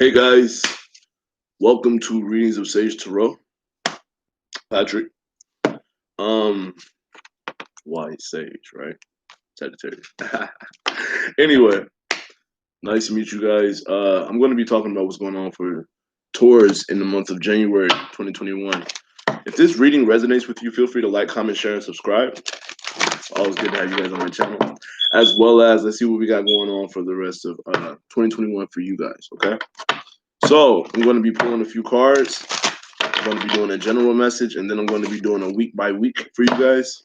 Hey guys, welcome to Readings of Sage Tarot. Patrick. Um, why Sage, right? Sagittarius. Anyway, nice to meet you guys. I'm going to be talking about what's going on for Taurus in the month of January 2021. If this reading resonates with you, feel free to like, comment, share, and subscribe. It's always good to have you guys on my channel. As well as, let's see what we got going on for the rest of 2021 for you guys, okay? So, I'm going to be pulling a few cards. I'm going to be doing a general message, and then I'm going to be doing a week by week for you guys.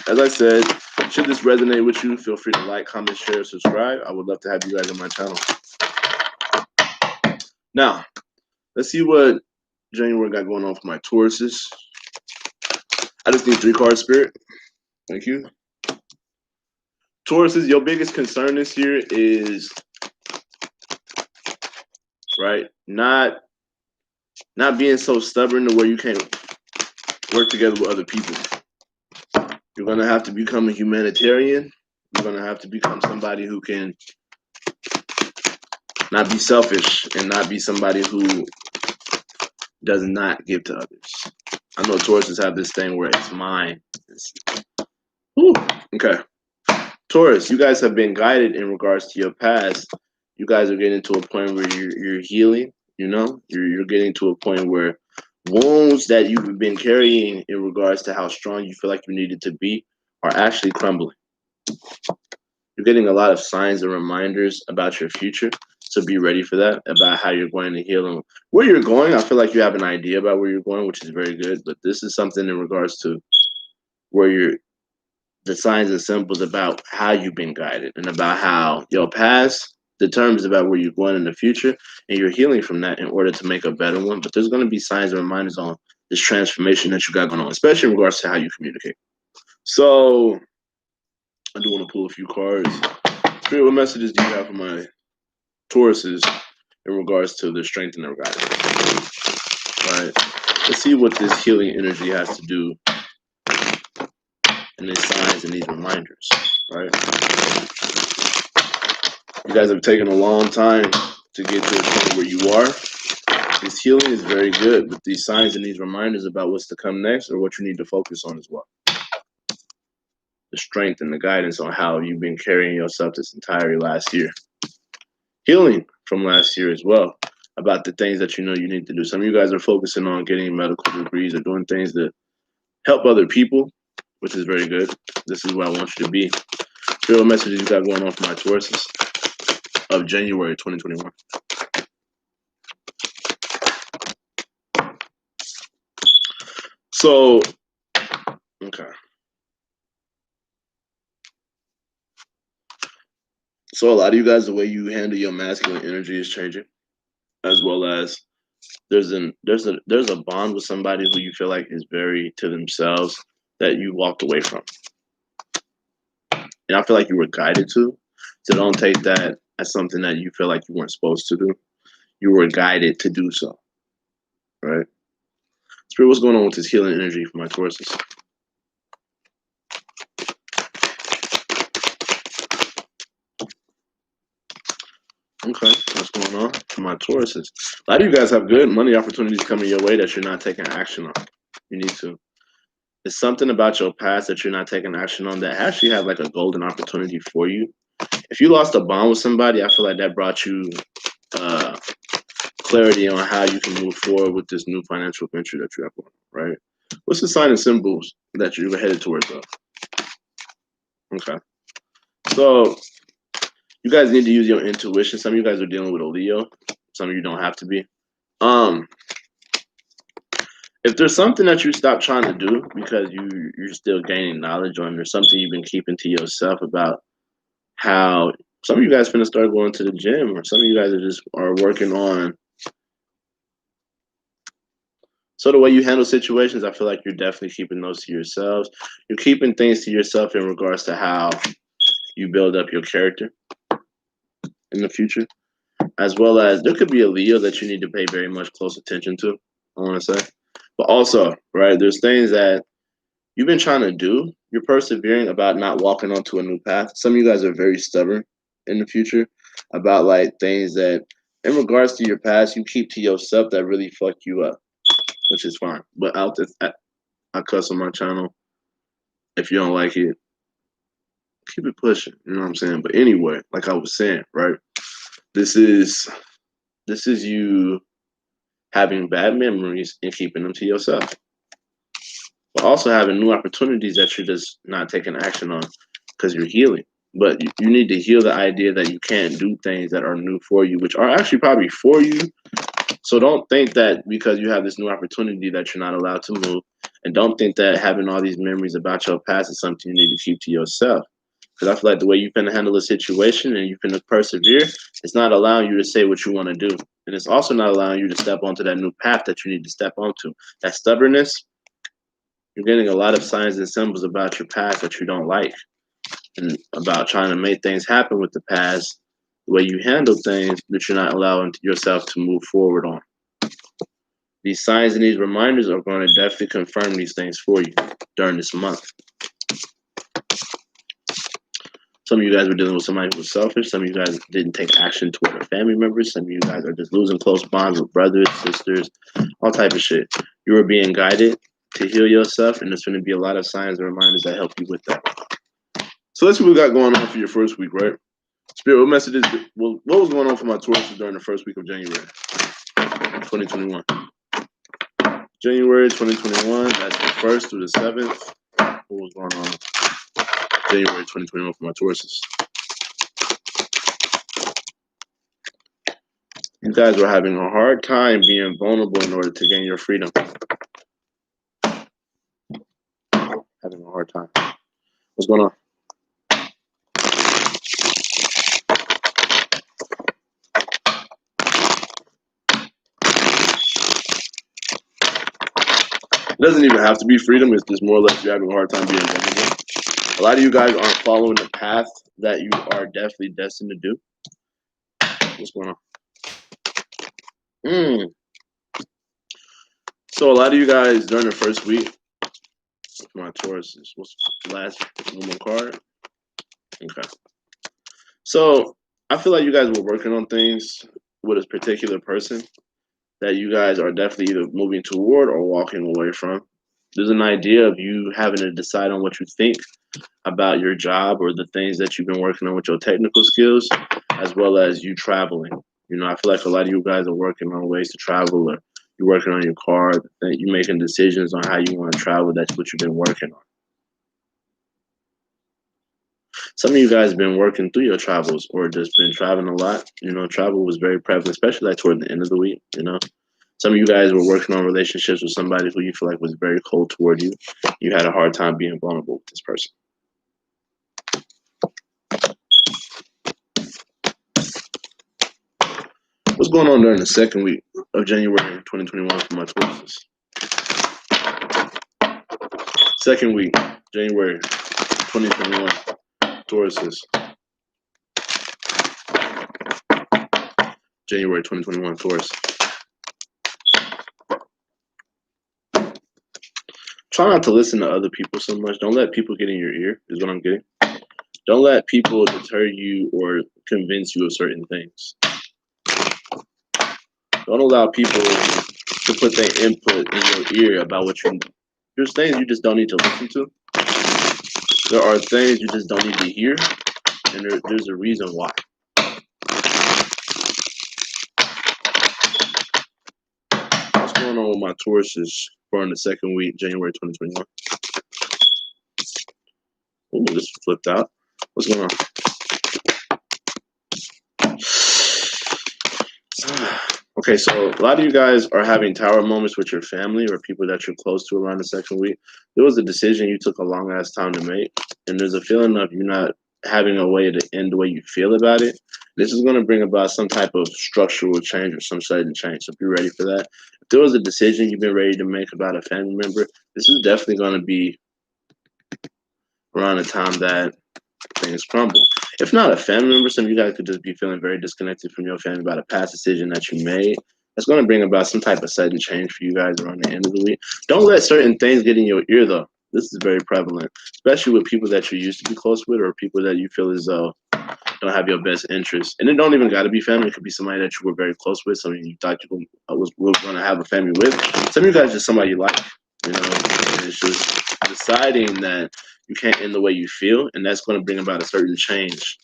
As I said, should this resonate with you, feel free to like, comment, share, subscribe. I would love to have you guys on my channel. Now, let's see what January got going on for my Tauruses. I just need 3 cards, Spirit. Thank you. Tauruses, your biggest concern this year is, right, not being so stubborn to where you can't work together with other people. You're going to have to become a humanitarian. You're going to have to become somebody who can not be selfish and not be somebody who does not give to others. I know Tauruses have this thing where it's mine. Okay. Taurus, you guys have been guided in regards to your past. You guys are getting to a point where you're healing, you know? You're getting to a point where wounds that you've been carrying in regards to how strong you feel like you needed to be are actually crumbling. You're getting a lot of signs and reminders about your future, so be ready for that, about how you're going to heal and where you're going. I feel like you have an idea about where you're going, which is very good, but this is something in regards to where the signs and symbols about how you've been guided and about how your past determines about where you're going in the future, and you're healing from that in order to make a better one. But there's going to be signs and reminders on this transformation that you got going on, especially in regards to how you communicate. So I do want to pull a few cards. Spirit, what messages do you have for my Tauruses in regards to the strength and their guidance? All right, let's see what this healing energy has to do and these signs and these reminders, right? You guys have taken a long time to get to the point where you are. This healing is very good, but these signs and these reminders about what's to come next are what you need to focus on as well. The strength and the guidance on how you've been carrying yourself this entire last year. Healing from last year as well, about the things that you know you need to do. Some of you guys are focusing on getting medical degrees or doing things that help other people, which is very good. This is where I want you to be. What messages you got going on for my Tauruses of January 2021. So, okay. So a lot of you guys, the way you handle your masculine energy is changing, as well as there's a bond with somebody who you feel like is very to themselves that you walked away from. And I feel like you were guided to. So don't take that as something that you feel like you weren't supposed to do. You were guided to do so. Right? Spirit, what's going on with this healing energy for my Tauruses? Okay, what's going on for my Tauruses? A lot of you guys have good money opportunities coming your way that you're not taking action on. You need to. It's something about your past that you're not taking action on that actually has like a golden opportunity for you. If you lost a bond with somebody, I feel like that brought you clarity on how you can move forward with this new financial venture that you have on, right? What's the sign and symbols that you're headed towards, though? Okay. So you guys need to use your intuition. Some of you guys are dealing with a Leo. Some of you don't have to be. If there's something that you stop trying to do because you're still gaining knowledge on, there's something you've been keeping to yourself about how some of you guys finna start going to the gym, or some of you guys are working on. So the way you handle situations, I feel like you're definitely keeping those to yourselves. You're keeping things to yourself in regards to how you build up your character in the future, as well as there could be a Leo that you need to pay very much close attention to, I want to say. But also, right, there's things that you've been trying to do. You're persevering about not walking onto a new path. Some of you guys are very stubborn in the future about like things that in regards to your past, you keep to yourself that really fucked you up, which is fine. But I cuss on my channel. If you don't like it, keep it pushing. You know what I'm saying? But anyway, like I was saying, right? This is you having bad memories and keeping them to yourself, but also having new opportunities that you're just not taking action on because you're healing. But you need to heal the idea that you can't do things that are new for you, which are actually probably for you. So don't think that because you have this new opportunity that you're not allowed to move. And don't think that having all these memories about your past is something you need to keep to yourself. Because I feel like the way you can handle a situation and you can persevere, it's not allowing you to say what you want to do. And it's also not allowing you to step onto that new path that you need to step onto. That stubbornness, you're getting a lot of signs and symbols about your past that you don't like. And about trying to make things happen with the past, the way you handle things that you're not allowing yourself to move forward on. These signs and these reminders are going to definitely confirm these things for you during this month. Some of you guys were dealing with somebody who was selfish. Some of you guys didn't take action toward their family members. Some of you guys are just losing close bonds with brothers, sisters, all type of shit. You are being guided to heal yourself, and there's going to be a lot of signs and reminders that help you with that. So let's see what we got going on for your first week, right? Spirit, what messages? What was going on for my Taurus during the first week of January 2021? January 2021, that's the 1st through the 7th. What was going on January 2021 for my Tauruses? You guys were having a hard time being vulnerable in order to gain your freedom. Having a hard time. What's going on? It doesn't even have to be freedom. It's just more or less you're having a hard time being vulnerable. A lot of you guys aren't following the path that you are definitely destined to do. What's going on? So a lot of you guys during the first week, my Tauruses, what's the last one more card? Okay. So I feel like you guys were working on things with a particular person that you guys are definitely either moving toward or walking away from. There's an idea of you having to decide on what you think about your job or the things that you've been working on with your technical skills, as well as you traveling. You know, I feel like a lot of you guys are working on ways to travel, or you're working on your car, you're making decisions on how you want to travel. That's what you've been working on. Some of you guys have been working through your travels or just been traveling a lot. You know, travel was very prevalent, especially like toward the end of the week, you know. Some of you guys were working on relationships with somebody who you feel like was very cold toward you. You had a hard time being vulnerable with this person. What's going on during the second week of January 2021 for my Tauruses? Second week, January 2021, Tauruses. January 2021, Taurus. Try not to listen to other people so much. Don't let people get in your ear, is what I'm getting. Don't let people deter you or convince you of certain things. Don't allow people to put their input in your ear about what you. There's things you just don't need to listen to. There are things you just don't need to hear, and there's a reason why. What's going on with my Tauruses for in the second week, January 2021? Oh, this flipped out. What's going on? Okay, so a lot of you guys are having tower moments with your family or people that you're close to around the second week. There was a decision you took a long ass time to make, and there's a feeling of you not having a way to end the way you feel about it. This is going to bring about some type of structural change or some sudden change. So be ready for that. If there was a decision you've been ready to make about a family member, this is definitely going to be around the time that things crumble. If not a family member, some of you guys could just be feeling very disconnected from your family about a past decision that you made. That's going to bring about some type of sudden change for you guys around the end of the week. Don't let certain things get in your ear, though. This is very prevalent, especially with people that you used to be close with or people that you feel as though don't have your best interest. And it don't even got to be family. It could be somebody that you were very close with, somebody you thought you were going to have a family with. Some of you guys just somebody you like, you know. And it's just deciding that you can't end the way you feel, and that's going to bring about a certain change.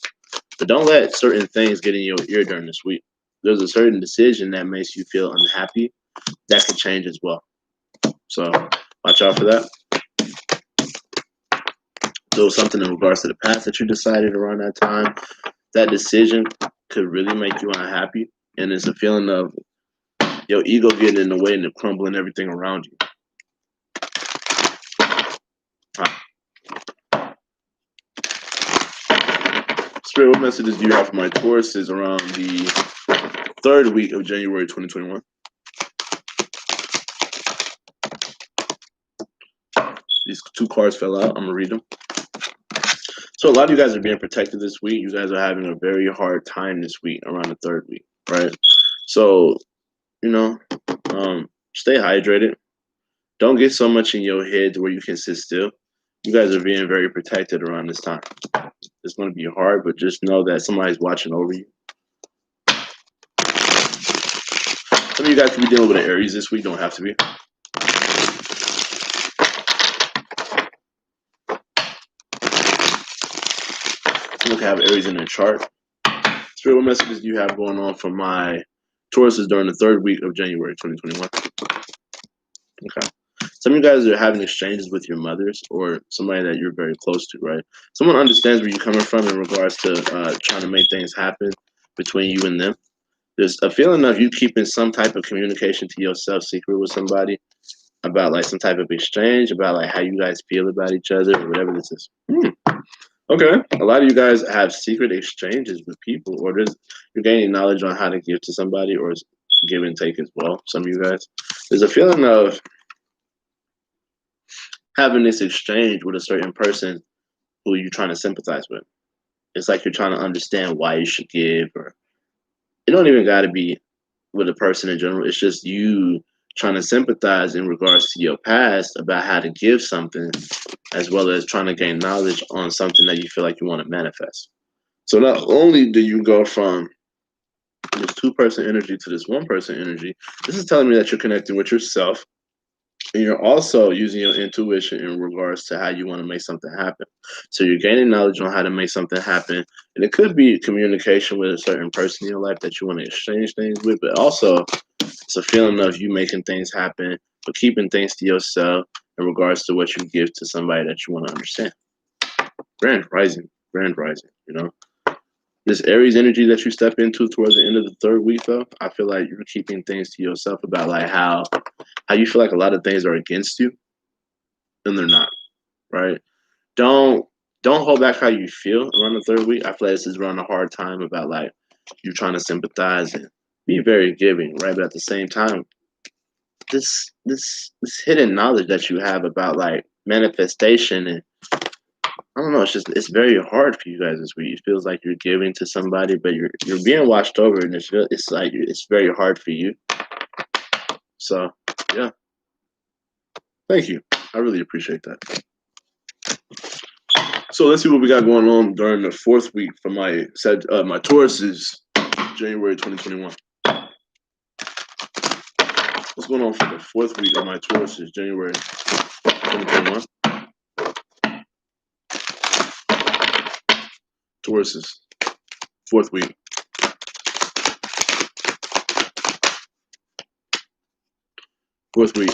But don't let certain things get in your ear during this week. There's a certain decision that makes you feel unhappy that could change as well. So watch out for that. So something in regards to the past that you decided around that time, that decision could really make you unhappy. And it's a feeling of your ego getting in the way and crumbling everything around you. Spirit, what messages do you have for my Tauruses around the 3rd week of January 2021? These 2 cards fell out. I'm going to read them. So a lot of you guys are being protected this week. You guys are having a very hard time this week around the 3rd week, right? So, you know, stay hydrated. Don't get so much in your head where you can sit still. You guys are being very protected around this time. It's going to be hard, but just know that somebody's watching over you. Some of you guys can be dealing with an Aries this week. Don't have to be. Look, I have Aries in their chart. Spirit, what messages do you have going on for my Tauruses during the 3rd week of January 2021? Okay. Some of you guys are having exchanges with your mothers or somebody that you're very close to, right? Someone understands where you're coming from in regards to trying to make things happen between you and them. There's a feeling of you keeping some type of communication to yourself secret with somebody about like some type of exchange, about like how you guys feel about each other or whatever this is. Okay. A lot of you guys have secret exchanges with people, or you're gaining knowledge on how to give to somebody, or give and take as well. Some of you guys. There's a feeling of having this exchange with a certain person who you're trying to sympathize with. It's like you're trying to understand why you should give, or it don't even got to be with a person in general. It's just you trying to sympathize in regards to your past about how to give something, as well as trying to gain knowledge on something that you feel like you want to manifest. So not only do you go from this 2-person energy to this 1-person energy, this is telling me that you're connecting with yourself, and you're also using your intuition in regards to how you want to make something happen. So you're gaining knowledge on how to make something happen. And it could be communication with a certain person in your life that you want to exchange things with, but also it's a feeling of you making things happen, but keeping things to yourself in regards to what you give to somebody that you want to understand. Grand rising, you know. This Aries energy that you step into towards the end of the 3rd week, though, I feel like you're keeping things to yourself about like how you feel like a lot of things are against you, and they're not, right? Don't hold back how you feel around the 3rd week. I feel like this is around a hard time about like you trying to sympathize and be very giving, right? But at the same time, this hidden knowledge that you have about like manifestation, and I don't know, it's very hard for you guys this week. It feels like you're giving to somebody, but you're being watched over, and it's like it's very hard for you. So yeah, thank you. I really appreciate that. So let's see what we got going on during the 4th week for my Tauruses, January 2021. What's going on for the 4th week of my Tauruses, January 2021? Tauruses, 4th week. Fourth week.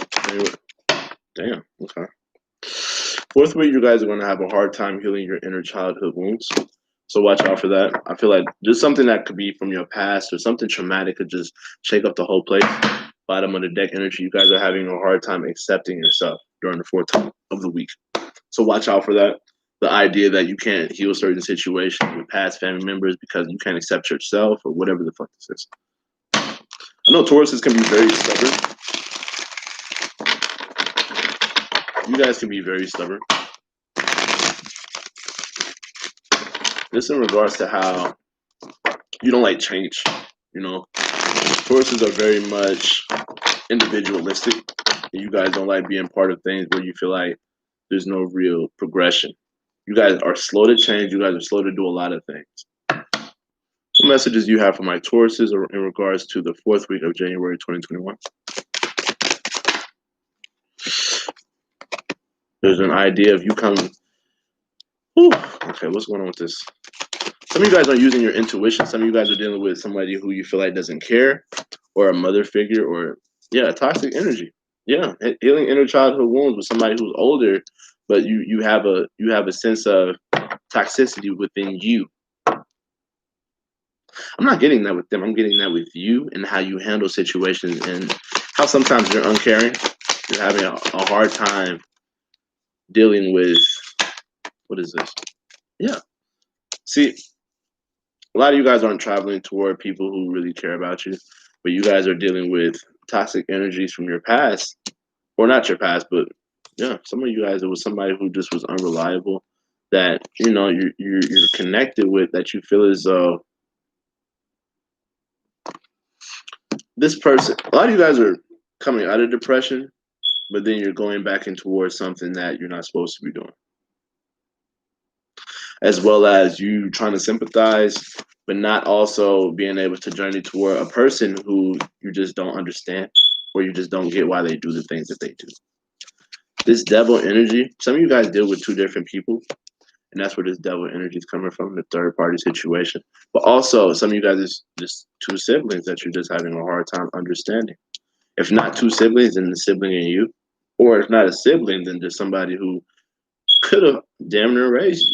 Damn. Okay. 4th week, you guys are going to have a hard time healing your inner childhood wounds. So watch out for that. I feel like just something that could be from your past or something traumatic could just shake up the whole place. Bottom of the deck energy, you guys are having a hard time accepting yourself during the 4th of the week. So watch out for that. The idea that you can't heal certain situations with past family members because you can't accept yourself or whatever the fuck this is. I know Tauruses can be very stubborn. You guys can be very stubborn. This in regards to how you don't like change, you know. Tauruses are very much individualistic. And you guys don't like being part of things where you feel like there's no real progression. You guys are slow to change. You guys are slow to do a lot of things. messages you have for my Tauruses in regards to the 4th week of January 2021? There's an idea of you coming. Whew, okay, what's going on with this? Some of you guys are using your intuition. Some of you guys are dealing with somebody who you feel like doesn't care, or a mother figure, or toxic energy. Yeah, healing inner childhood wounds with somebody who's older, but you have a sense of toxicity within you. I'm not getting that with them. I'm getting that with you and how you handle situations and how sometimes you're uncaring. You're having a hard time dealing with, what is this? Yeah. See, a lot of you guys aren't traveling toward people who really care about you, but you guys are dealing with toxic energies from your past, or not your past, but some of you guys, it was somebody who just was unreliable that you're connected with, that you feel as though this person. A lot of you guys are coming out of depression, but then you're going back in towards something that you're not supposed to be doing, as well as you trying to sympathize, but not also being able to journey toward a person who you just don't understand, or you just don't get why they do the things that they do. This devil energy, some of you guys deal with two different people, and that's where this devil energy is coming from, the third party situation. But also, some of you guys is just two siblings that you're just having a hard time understanding. If not two siblings, then the sibling in you. Or if not a sibling, then just somebody who could have damn near raised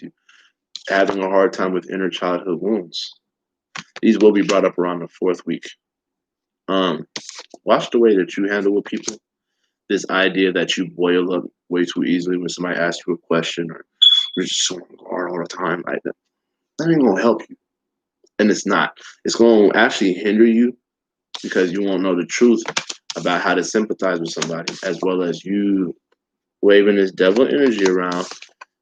you. Having a hard time with inner childhood wounds. These will be brought up around the 4th week. Watch the way that you handle with people. This idea that you boil up way too easily when somebody asks you a question, or you're just so hard all the time. That ain't gonna help you. And it's not. It's gonna actually hinder you, because you won't know the truth about how to sympathize with somebody, as well as you waving this devil energy around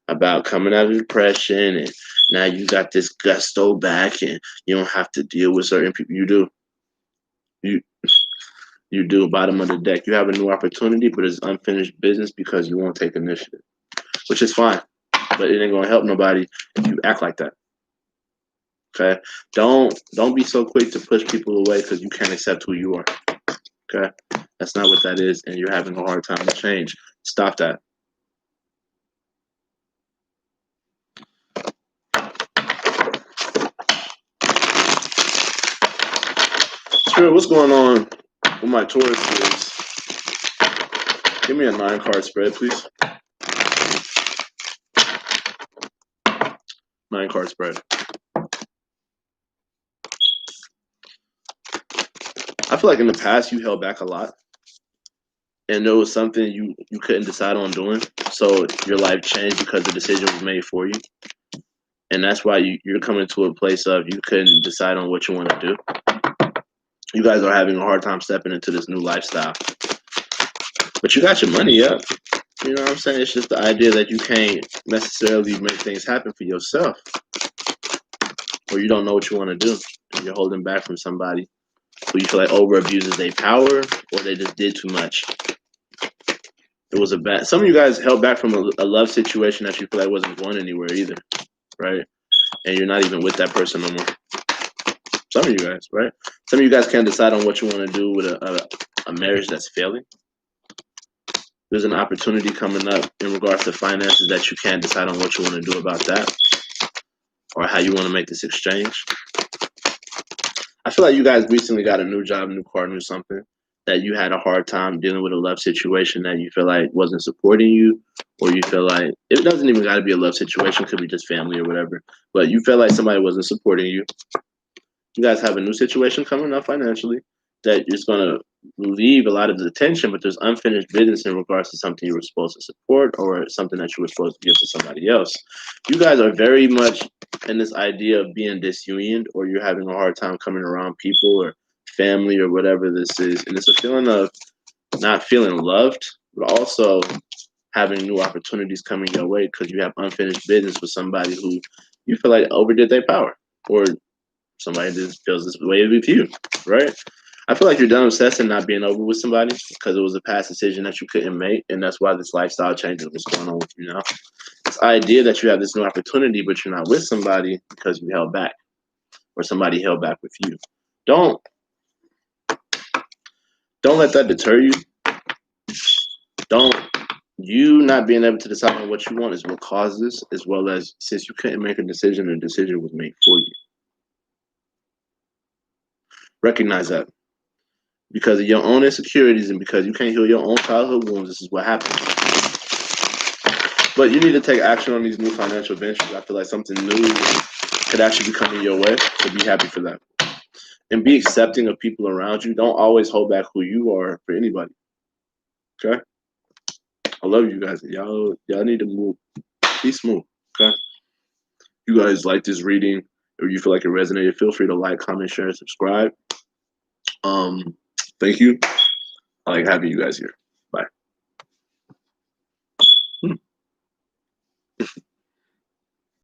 about coming out of depression, and now you got this gusto back, and you don't have to deal with certain people. You do. You do. Bottom of the deck. You have a new opportunity, but it's unfinished business because you won't take initiative, which is fine, but it ain't gonna help nobody if you act like that. Okay, don't be so quick to push people away because you can't accept who you are. Okay, that's not what that is, and you're having a hard time to change. Stop that. Spirit, what's going on with my Taurus is? Give me a 9-card spread, please. 9-card spread. I feel like in the past you held back a lot, and there was something you couldn't decide on doing, so your life changed because the decision was made for you, and that's why you're coming to a place of you couldn't decide on what you want to do. You guys are having a hard time stepping into this new lifestyle, but you got your money up. You know what I'm saying? It's just the idea that you can't necessarily make things happen for yourself, or you don't know what you want to do, and you're holding back from somebody who you feel like over abuses their power, or they just did too much. It was a bad. Some of you guys held back from a love situation that you feel like wasn't going anywhere either, right? And you're not even with that person no more. Some of you guys, right? Some of you guys can't decide on what you want to do with a marriage that's failing. There's an opportunity coming up in regards to finances that you can't decide on what you want to do about that, or how you want to make this exchange. I feel like you guys recently got a new job, new car, new something, that you had a hard time dealing with a love situation that you feel like wasn't supporting you, or you feel like it doesn't even got to be a love situation, could be just family or whatever, but you feel like somebody wasn't supporting you. You guys have a new situation coming up financially that is going to relieve a lot of the tension, but there's unfinished business in regards to something you were supposed to support, or something that you were supposed to give to somebody else. You guys are very much in this idea of being disunioned, or you're having a hard time coming around people or family or whatever this is. And it's a feeling of not feeling loved, but also having new opportunities coming your way because you have unfinished business with somebody who you feel like overdid their power, or somebody just feels this way with you, right? I feel like you're done obsessing not being over with somebody because it was a past decision that you couldn't make, and that's why this lifestyle change is what's going on with you now. This idea that you have this new opportunity, but you're not with somebody because you held back, or somebody held back with you. Don't let that deter you. Don't You not being able to decide on what you want is what caused this, as well as since you couldn't make a decision, a decision was made for you. Recognize that. Because of your own insecurities and because you can't heal your own childhood wounds, this is what happens. But you need to take action on these new financial ventures. I feel like something new could actually be coming your way, so be happy for that. And be accepting of people around you. Don't always hold back who you are for anybody. Okay? I love you guys. Y'all need to move. Be smooth. Okay? You guys like this reading, or you feel like it resonated, feel free to like, comment, share, and subscribe. Thank you. I like having you guys here.